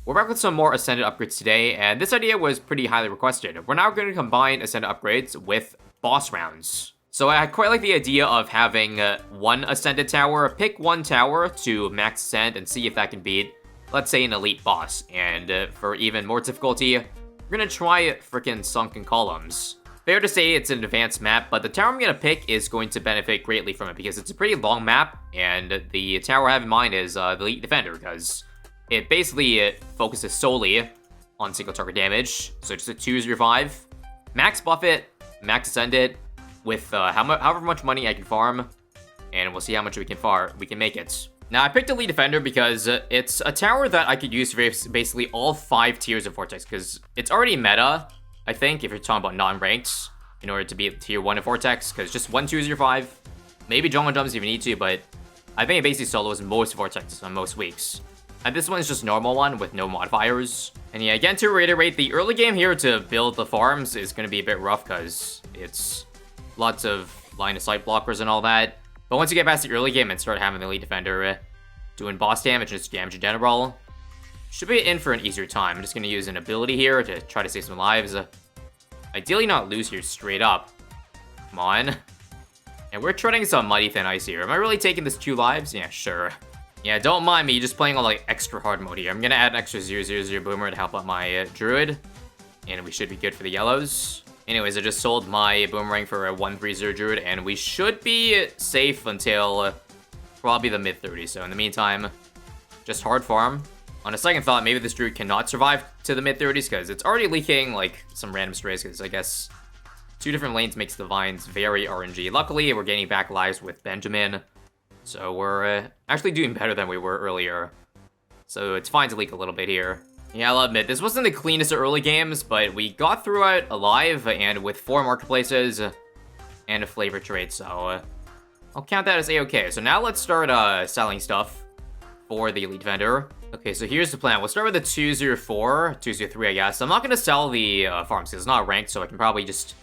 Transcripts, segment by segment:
We're back with some more Ascended upgrades today, and this idea was pretty highly requested. We're now going to combine Ascended upgrades with boss rounds. So I quite like the idea of having one Ascended tower, pick one tower to max Ascend and see if that can beat, let's say, an elite boss. And for even more difficulty, we're going to try frickin' Sunken Columns. Fair to say it's an advanced map, but the tower I'm going to pick is going to benefit greatly from it because it's a pretty long map, and the tower I have in mind is the Elite Defender, because it basically focuses solely on single target damage, so just a 2/5. Max buff it, max ascend it, with however much money I can farm, and we'll see how much we can make it. Now, I picked Elite Defender because it's a tower that I could use for basically all 5 tiers of Vortex, because it's already meta, I think, if you're talking about non-ranked, in order to be tier 1 of Vortex, because just 1 2/5, maybe jungle jumps if you need to, but I think it basically solos most Vortex on most weeks. And this one is just normal one with no modifiers. And yeah, again, to reiterate, the early game here to build the farms is going to be a bit rough because it's lots of line of sight blockers and all that. But once you get past the early game and start having the Elite Defender doing boss damage and just damage in general, should be in for an easier time. I'm just going to use an ability here to try to save some lives. Ideally not lose here straight up. Come on. And we're treading some mighty thin ice here. Am I really taking this 2 lives? Yeah, sure. Yeah, don't mind me just playing on like extra hard mode here. I'm gonna add an extra 0/0/0 boomer to help out my druid, and we should be good for the yellows. Anyways, I just sold my boomerang for a 1/3/0 druid, and we should be safe until probably the mid-30s. So in the meantime, just hard farm. On a second thought, maybe this druid cannot survive to the mid-30s because it's already leaking like some random strays. Because I guess 2 different lanes makes the vines very RNG. Luckily, we're getting back lives with Benjamin. So we're actually doing better than we were earlier. So it's fine to leak a little bit here. Yeah, I'll admit, this wasn't the cleanest of early games, but we got through it alive and with 4 marketplaces and a flavor trait, so I'll count that as a-okay. So now let's start selling stuff for the Elite Vendor. Okay, so here's the plan. We'll start with the 2/04, 2/03, I guess. I'm not going to sell the farms because it's not ranked, so I can probably just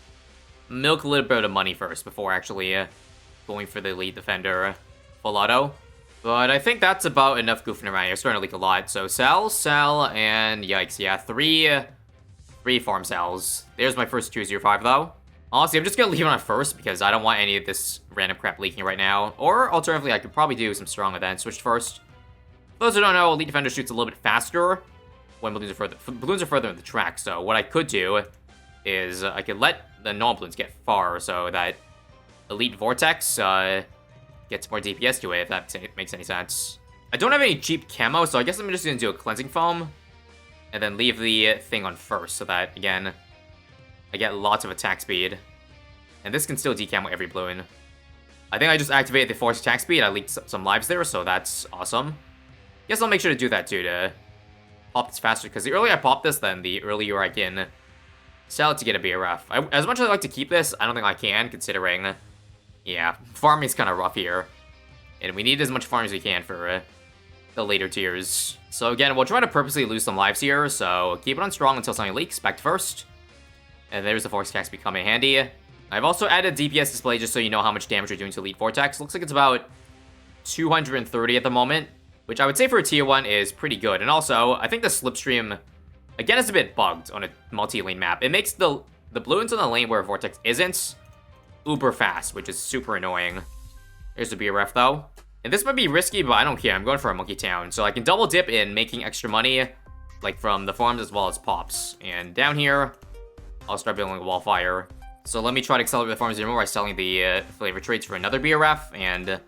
milk a little bit of money first before actually going for the Elite Defender. Full auto. But I think that's about enough goofing around here. Starting to leak a lot. So sell, and yikes, yeah, three farm sells. There's my first 2/05 though. Honestly, I'm just gonna leave it on first because I don't want any of this random crap leaking right now. Or alternatively, I could probably do some strong events switch first. For those who don't know, Elite Defender shoots a little bit faster when balloons are further in the track. So what I could do is I could let the non-balloons get far so that Elite Vortex gets more DPS to it, if that makes any sense. I don't have any cheap camo, so I guess I'm just going to do a Cleansing Foam, and then leave the thing on first, so that, again, I get lots of attack speed. And this can still decamo every balloon. I think I just activated the forced attack speed, I leaked some lives there, so that's awesome. Guess I'll make sure to do that too, to pop this faster, because the earlier I pop this, then the earlier I can sell it to get a BRF. As much as I'd like to keep this, I don't think I can, considering... yeah, farming's kind of rough here. And we need as much farm as we can for the later tiers. So again, we'll try to purposely lose some lives here, so keep it on strong until something leaks, spect first. And there's the Force Cast becoming handy. I've also added a DPS display just so you know how much damage you're doing to Elite Vortex. Looks like it's about 230 at the moment, which I would say for a tier 1 is pretty good. And also, I think the Slipstream, again, is a bit bugged on a multi-lane map. It makes the balloons on the lane where Vortex isn't uber fast, which is super annoying. There's a BRF though. And this might be risky, but I don't care. I'm going for a Monkey Town. So I can double dip in making extra money, like from the farms as well as pops. And down here, I'll start building a Wallfire. So let me try to accelerate the farms even more by selling the flavor traits for another BRF and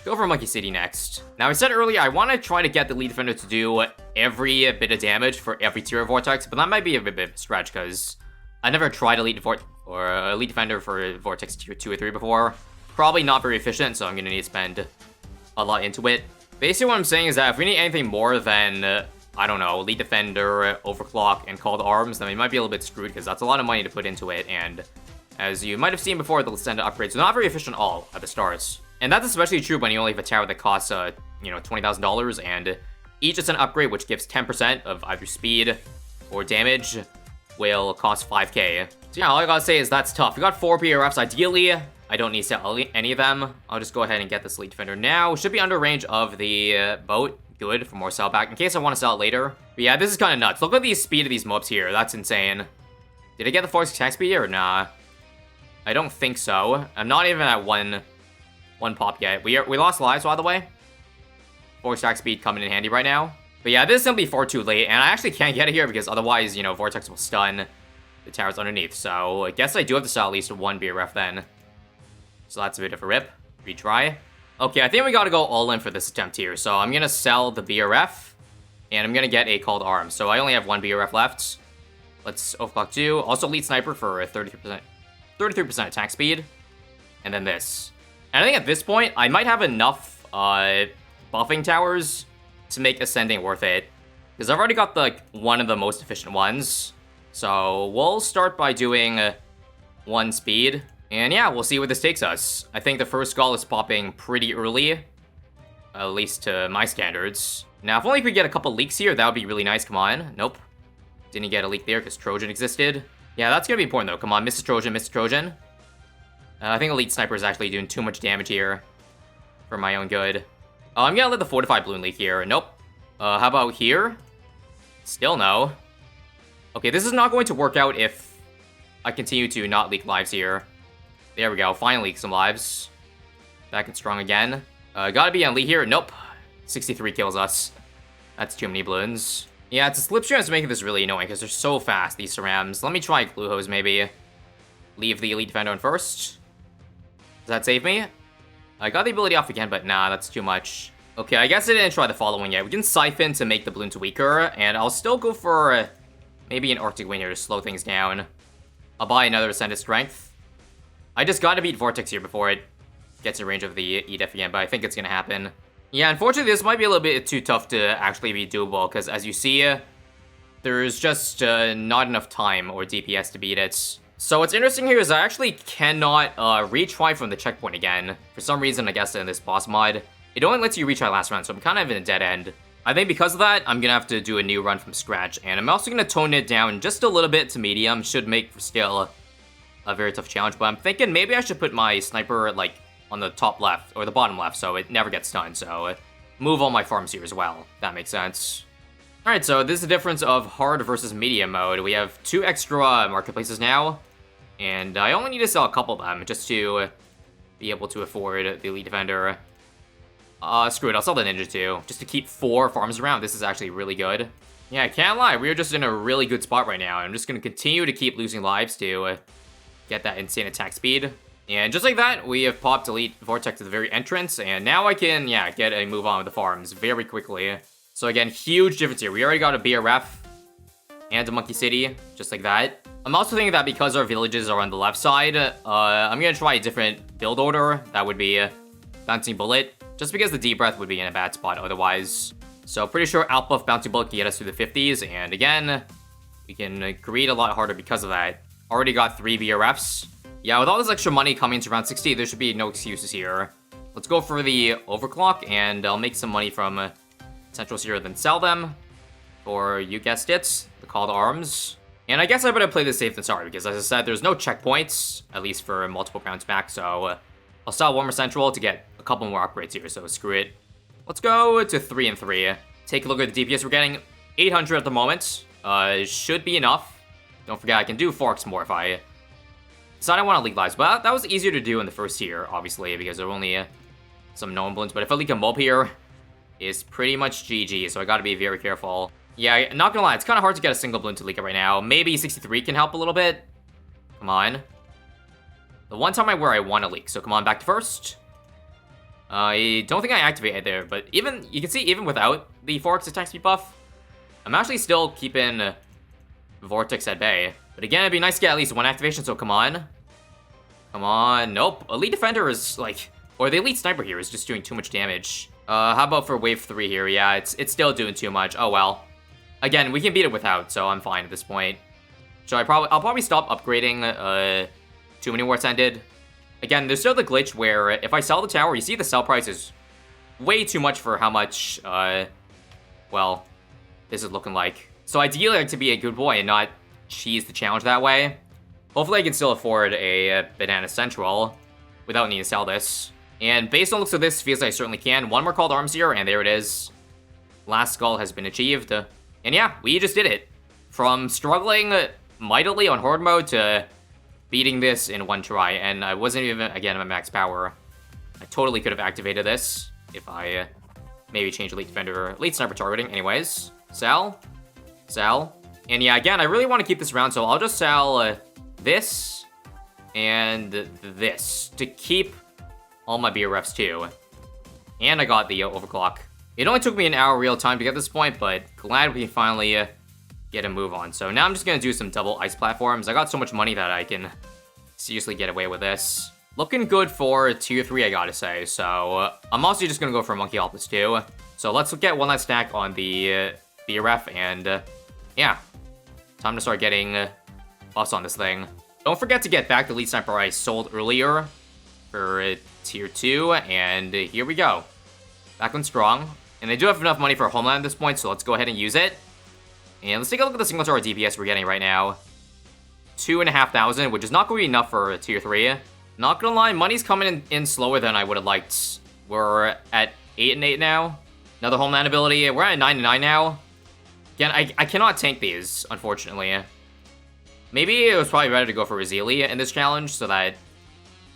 go for Monkey City next. Now, I said earlier, I want to try to get the Elite Defender to do every bit of damage for every tier of Vortex, but that might be a bit of a stretch because I never tried Elite Defender for Vortex tier 2 or 3 before. Probably not very efficient, so I'm going to need to spend a lot into it. Basically, what I'm saying is that if we need anything more than, I don't know, Elite Defender, Overclock, and Called Arms, then we might be a little bit screwed because that's a lot of money to put into it, and as you might have seen before, the Ascended upgrades are not very efficient at all at the start. And that's especially true when you only have a tower that costs, $20,000, and each Ascended upgrade, which gives 10% of either speed or damage, will cost 5k. So yeah, all I gotta say is that's tough. We got 4 BRFs. Ideally, I don't need to sell any of them. I'll just go ahead and get this Elite Defender now. Should be under range of the boat, good for more sellback in case I want to sell it later. But yeah, this is kind of nuts. Look at the speed of these mobs here. That's insane. Did I get the force attack speed here or nah? I don't think so. I'm not even at one pop yet. We lost lives, by the way. Force attack speed coming in handy right now. But yeah, this is simply far too late, and I actually can't get it here because otherwise, you know, Vortex will stun the towers underneath. So I guess I do have to sell at least one BRF then. So that's a bit of a rip. Retry. Okay, I think we gotta go all in for this attempt here. So I'm gonna sell the BRF, and I'm gonna get a Called Arms. So I only have one BRF left. Let's overclock 2. Also Elite Sniper for 33% attack speed. And then this. And I think at this point, I might have enough buffing towers to make Ascending worth it. Because I've already got, like, one of the most efficient ones. So we'll start by doing 1 speed. And yeah, we'll see where this takes us. I think the first skull is popping pretty early. At least to my standards. Now, if only we could get a couple leaks here, that would be really nice. Come on. Nope. Didn't get a leak there because Trojan existed. Yeah, that's going to be important, though. Come on, Mr. Trojan, Mr. Trojan. I think Elite Sniper is actually doing too much damage here. For my own good. I'm going to let the Fortified Bloon leak here. Nope. How about here? Still no. Okay, this is not going to work out if I continue to not leak lives here. There we go. Finally leak some lives. Back and strong again. Gotta be on lead here. Nope. 63 kills us. That's too many balloons. Yeah, it's a slipstream that's making this really annoying because they're so fast, these cerams. Let me try glue hose, maybe. Leave the Elite Defender on first. Does that save me? I got the ability off again, but nah, that's too much. Okay, I guess I didn't try the following yet. We can Siphon to make the balloons weaker, and I'll still go for maybe an Arctic Wind here to slow things down. I'll buy another Ascended Strength. I just gotta beat Vortex here before it gets in range of the EDF again, but I think it's gonna happen. Yeah, unfortunately, this might be a little bit too tough to actually be doable, because as you see, there's just not enough time or DPS to beat it. So what's interesting here is I actually cannot retry from the checkpoint again. For some reason, I guess in this boss mod, it only lets you retry last round, so I'm kind of in a dead end. I think because of that, I'm gonna have to do a new run from scratch, and I'm also gonna tone it down just a little bit to medium. Should make for still a very tough challenge, but I'm thinking maybe I should put my sniper, like, on the top left, or the bottom left, so it never gets stunned, so move all my farms here as well. That makes sense. Alright, so this is the difference of hard versus medium mode. We have 2 extra marketplaces now, and I only need to sell a couple of them just to be able to afford the Elite Defender. Screw it, I'll sell the Ninja too, just to keep 4 farms around. This is actually really good. Yeah, I can't lie, we're just in a really good spot right now. I'm just gonna continue to keep losing lives to get that insane attack speed. And just like that, we have popped Elite Vortex to the very entrance, and now I can, yeah, get a move on with the farms very quickly. So again, huge difference here. We already got a BRF and a Monkey City, just like that. I'm also thinking that because our villages are on the left side, I'm gonna try a different build order. That would be Bouncing Bullet, just because the Deep Breath would be in a bad spot otherwise. So pretty sure outbuff Bouncing Bullet can get us to the 50s, and again, we can greed a lot harder because of that. Already got 3 BRFs. Yeah, with all this extra money coming to around 60, there should be no excuses here. Let's go for the overclock, and I'll make some money from Centrals here, then sell them for, you guessed it, the Called Arms. And I guess I better play this safe than sorry, because as I said, there's no checkpoints, at least for multiple rounds back, so I'll sell one more Central to get a couple more upgrades here, so screw it. Let's go to 3 and 3. Take a look at the DPS. We're getting 800 at the moment. Should be enough. Don't forget, I can do Forks more if I decide I want to leak lives, but that was easier to do in the first tier, obviously, because there were only some known balloons. But if I leak a mob here, it's pretty much GG, so I gotta be very careful. Yeah, not gonna lie, it's kind of hard to get a single balloon to leak it right now. Maybe 63 can help a little bit. Come on. The one time where I want to leak, so come on, back to first. I don't think I activated there, but even, you can see, even without the Forks attack speed buff, I'm actually still keeping Vortex at bay. But again, it'd be nice to get at least 1 activation, so come on. Come on. Nope. Elite Defender is, like, or the Elite Sniper here is just doing too much damage. How about for wave 3 here? Yeah, it's still doing too much. Oh, well. Again, we can beat it without, so I'm fine at this point. So I'll probably stop upgrading, too many wars ended. Again, there's still the glitch where if I sell the tower, you see the sell price is way too much for how much, well, this is looking like. So ideally, I'd like to be a good boy and not cheese the challenge that way. Hopefully I can still afford a Banana Central without needing to sell this. And based on looks of this, feels like I certainly can. One more Called Arms here, and there it is. Last skull has been achieved. And yeah, we just did it. From struggling mightily on horde mode to beating this in one try. And I wasn't even, again, at max power. I totally could have activated this if I maybe changed Elite Defender, Elite Sniper targeting. Anyways, sell. And yeah, again, I really want to keep this round, so I'll just sell this and this to keep all my BRFs too. And I got the overclock. It only took me an hour real time to get this point, but glad we can finally get a move on. So now I'm just going to do some double ice platforms. I got so much money that I can seriously get away with this. Looking good for tier 3, I gotta say. So I'm also just going to go for Monkeypolis too. So let's get one last stack on the BRF and yeah. Time to start getting buffs on this thing. Don't forget to get back the Elite Sniper I sold earlier for tier 2, and here we go. Back on strong. And they do have enough money for a Homeland at this point, so let's go ahead and use it. And let's take a look at the single tower DPS we're getting right now. 2,500, which is not going to be enough for tier 3. Not gonna lie, money's coming in slower than I would have liked. We're at 8 and 8 now. Another Homeland ability. We're at 9 and 9 now. Again, I cannot tank these, unfortunately. Maybe it was probably better to go for Roselia in this challenge so that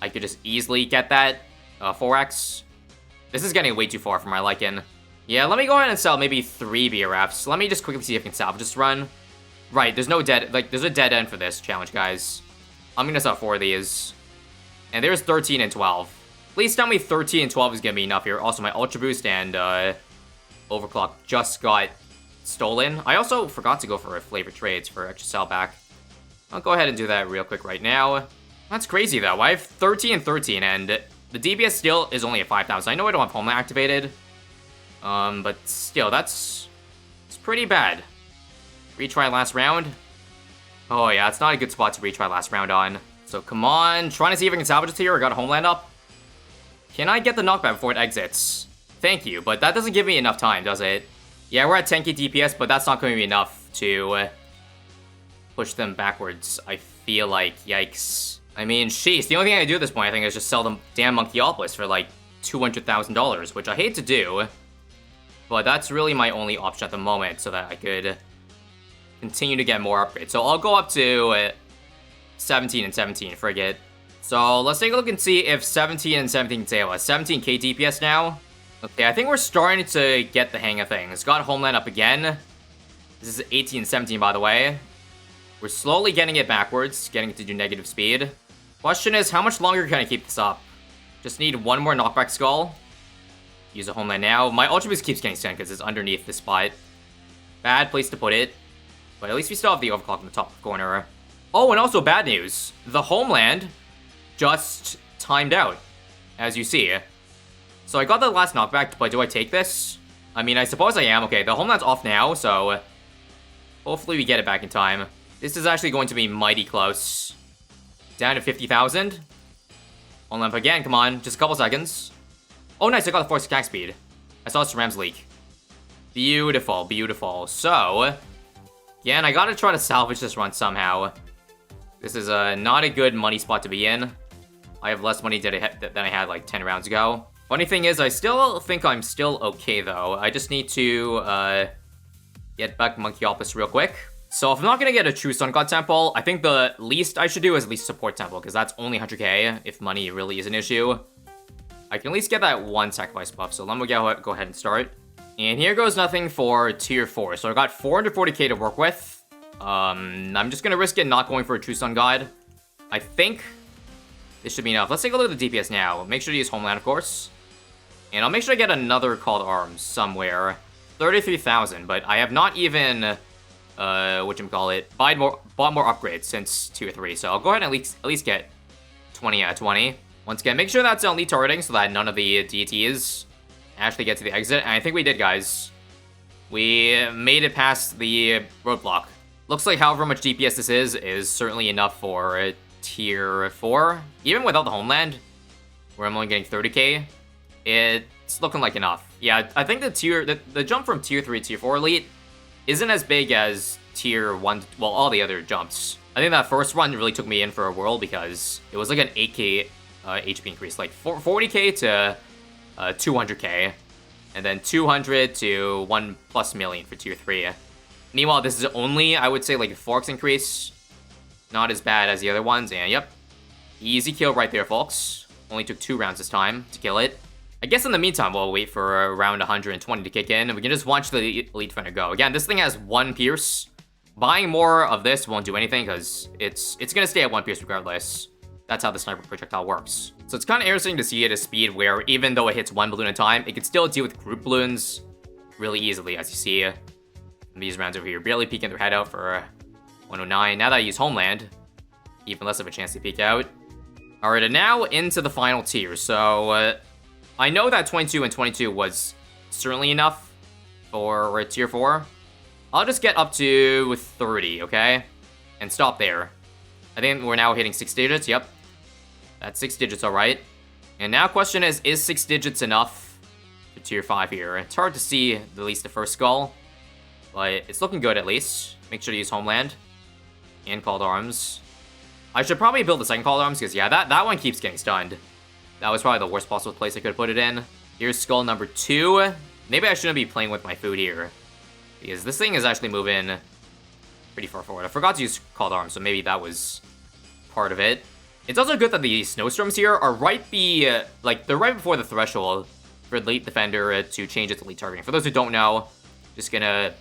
I could just easily get that 4x. This is getting way too far for my liking. Yeah, let me go ahead and sell maybe 3 BRFs. Let me just quickly see if I can salvage this run. Right, there's no dead, there's a dead end for this challenge, guys. I'm gonna sell 4 of these. And there's 13 and 12. Please tell me 13 and 12 is gonna be enough here. Also, my Ultra Boost and Overclock just got stolen. I also forgot to go for flavor trades for extra sell back. I'll go ahead and do that real quick right now. That's crazy though. I have 13 and 13 and the DPS still is only at 5,000. I know I don't have Homeland activated. But still, it's pretty bad. Retry last round. Oh yeah, it's not a good spot to retry last round on. So come on, trying to see if I can salvage it here. I got a Homeland up. Can I get the knockback before it exits? Thank you, but that doesn't give me enough time, does it? Yeah, we're at 10k DPS, but that's not going to be enough to push them backwards, I feel like. Yikes. I mean, sheesh, the only thing I do at this point, I think, is just sell them damn Monkeypolis for like $200,000, which I hate to do, but that's really my only option at the moment so that I could continue to get more upgrades. So I'll go up to 17 and 17, forget. So let's take a look and see if 17 and 17 can save us. 17k DPS now. Okay, I think we're starting to get the hang of things. Got Homeland up again. This is 18 and 17, by the way. We're slowly getting it backwards, getting it to do negative speed. Question is, how much longer can I keep this up? Just need one more knockback skull. Use a Homeland now. My Ultra Boost keeps getting stunned because it's underneath this spot. Bad place to put it. But at least we still have the overclock in the top corner. Oh, and also bad news. The Homeland just timed out, as you see. So I got the last knockback, but do I take this? I mean, I suppose I am. Okay, the Homeland's off now, so hopefully we get it back in time. This is actually going to be mighty close. Down to 50,000. Homeland up again, come on, just a couple seconds. Oh, nice, I got the force attack speed. I saw Rams leak. Beautiful, beautiful. So, again, I gotta try to salvage this run somehow. This is not a good money spot to be in. I have less money than I had like 10 rounds ago. Funny thing is, I still think I'm still okay though. I just need to get back Monkeypolis real quick. So if I'm not gonna get a true Sun God Temple, I think the least I should do is at least Support Temple, because that's only 100k if money really is an issue. I can at least get that one sacrifice buff, so let me go ahead and start. And here goes nothing for tier 4. So I got 440k to work with. I'm just gonna risk it not going for a true Sun God. I think this should be enough. Let's take a look at the DPS now. Make sure to use Homeland, of course. And I'll make sure I get another Call to Arms somewhere. 33,000, but I have not even, whatchamacallit, bought more upgrades since tier 3. So I'll go ahead and at least get 20 out of 20. Once again, make sure that's elite targeting so that none of the DTs actually get to the exit. And I think we did, guys. We made it past the roadblock. Looks like however much DPS this is certainly enough for tier 4. Even without the Homeland, where I'm only getting 30k, it's looking like enough. Yeah, I think the jump from tier 3 to tier 4 elite isn't as big as tier 1, well, all the other jumps. I think that first run really took me in for a whirl because it was like an 8k HP increase, like 40k to 200k. And then 200 to 1+ million for tier 3. Meanwhile, this is only, I would say, like a 4x increase. Not as bad as the other ones, and yep. Easy kill right there, folks. Only took 2 rounds this time to kill it. I guess in the meantime, we'll wait for around 120 to kick in, and we can just watch the Elite Defender go. Again, this thing has 1 pierce. Buying more of this won't do anything, because it's gonna stay at 1 pierce regardless. That's how the sniper projectile works. So it's kind of interesting to see at a speed where even though it hits 1 balloon at a time, it can still deal with group balloons really easily, as you see in these rounds over here. Barely peeking their head out for 109. Now that I use Homeland, even less of a chance to peek out. Alright, and now into the final tier. So I know that 22 and 22 was certainly enough for tier 4. I'll just get up to 30, okay? And stop there. I think we're now hitting 6 digits, yep. That's 6 digits, alright. And now question is 6 digits enough for tier 5 here? It's hard to see at least the first skull, but it's looking good at least. Make sure to use Homeland and Called Arms. I should probably build the second Called Arms, because yeah, that one keeps getting stunned. That was probably the worst possible place I could have put it in. Here's skull number 2. Maybe I shouldn't be playing with my food here, because this thing is actually moving pretty far forward. I forgot to use Called Arms, so maybe that was part of it. It's also good that the snowstorms here are they're right before the threshold for Elite Defender to change its elite targeting. For those who don't know, just gonna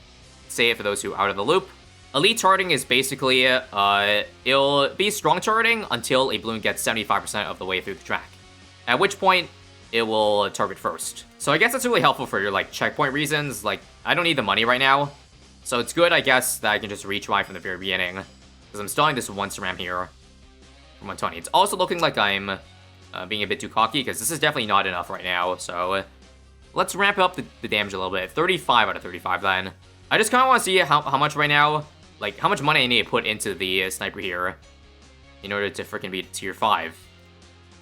say it for those who are out of the loop. Elite targeting is basically, it'll be strong targeting until a balloon gets 75% of the way through the track. At which point, it will target first. So I guess that's really helpful for your, like, checkpoint reasons. Like, I don't need the money right now. So it's good, I guess, that I can just retry from the very beginning. Because I'm stalling this one SRAM here from 120. It's also looking like I'm being a bit too cocky, because this is definitely not enough right now. So let's ramp up the damage a little bit. 35 out of 35 then. I just kind of want to see how much right now, like, how much money I need to put into the sniper here in order to freaking beat tier 5.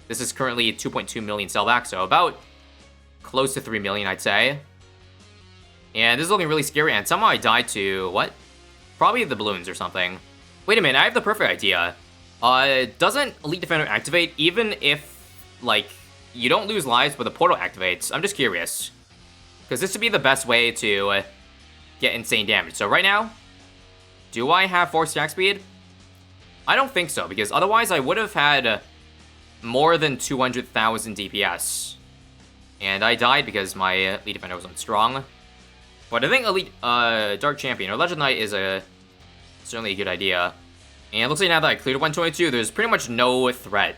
This is currently 2.2 million sellback, so about close to 3 million, I'd say. And this is looking really scary, and somehow I died to, what? Probably the balloons or something. Wait a minute, I have the perfect idea. Doesn't Elite Defender activate even if, like, you don't lose lives, but the portal activates? I'm just curious. Because this would be the best way to get insane damage. So right now, do I have 4 stack speed? I don't think so, because otherwise I would have had more than 200,000 DPS. And I died because my Elite Defender wasn't strong. But I think Elite Dark Champion or Legend Knight is certainly a good idea. And it looks like now that I cleared 122, there's pretty much no threat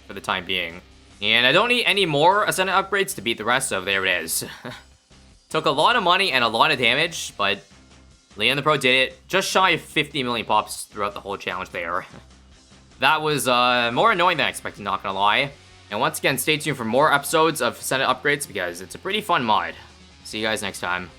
for the time being. And I don't need any more Ascendant upgrades to beat the rest, so there it is. Took a lot of money and a lot of damage, but Leon the Pro did it. Just shy of 50 million pops throughout the whole challenge there. That was more annoying than I expected, not gonna lie. And once again, stay tuned for more episodes of Ascendant upgrades, because it's a pretty fun mod. See you guys next time.